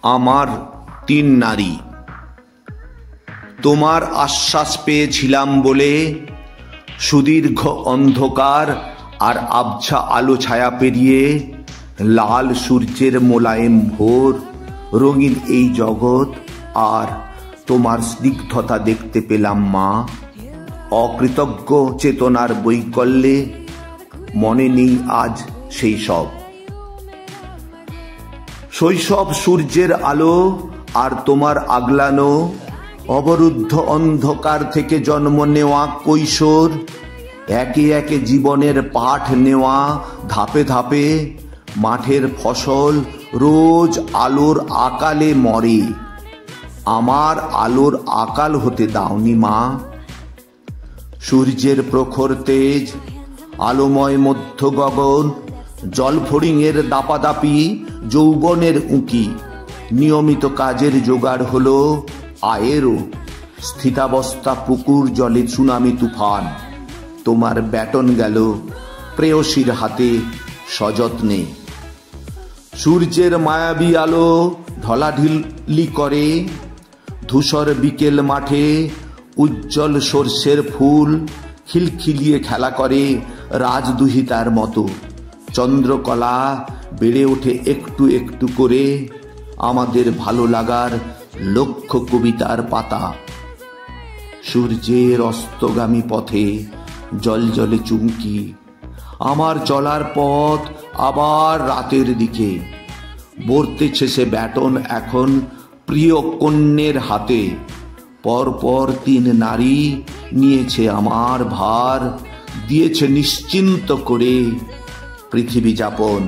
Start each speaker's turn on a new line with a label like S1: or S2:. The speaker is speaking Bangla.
S1: আমার তিন নারী। তোমার আশ্বাস পেয়েছিলাম বলে সুদীর্ঘ অন্ধকার আর আবছা আলো ছায়া পেরিয়ে লাল সূর্যের মোলায়েম ভোর, রঙিন এই জগৎ আর তোমার স্নিগ্ধতা দেখতে পেলাম মা। অকৃতজ্ঞ চেতনার বৈকল্যে মনে নেই আজ সেই সব শৈশব, সূর্যের আলো আর তোমার আগলানো অবরুদ্ধ অন্ধকার থেকে জন্ম নেওয়া কৈশোর, একে একে জীবনের পাঠ নেওয়া ধাপে ধাপে। মাঠের ফসল রোজ আলোর আকালে মরে, আমার আলোর আকাল হতে দাওনি মা। সূর্যের প্রখর তেজ, আলোময় মধ্য গগন, জলফড়িংয়ের দাপাদাপি, যৌবনের উঁকি, নিয়মিত কাজের জোগাড় হলো আয়েরও। স্থিতাবস্থা পুকুর জলে সুনামি তুফান, তোমার ব্যাটন গেল প্রেয়সীর হাতে সযত্নে। সূর্যের মায়াবী আলো ঢলাঢিলি করে ধূসর বিকেল মাঠে, উজ্জ্বল সর্ষের ফুল খিলখিলিয়ে খেলা করে রাজদুহিতার মতো। চন্দ্রকলা বেড়ে ওঠে একটু একটু করে আমাদের ভালো লাগার লক্ষ্য কবিতার পাতা। সূর্যের অস্তগামী পথে জলজলে চুমকি, আমার চলার পথ আবার রাতের দিকে। বর্তেছে সে ব্যাটন এখন প্রিয় কন্যের হাতে। পরপর তিন নারী নিয়েছে আমার ভার, দিয়েছে নিশ্চিন্ত করে পৃথিবী যাপন।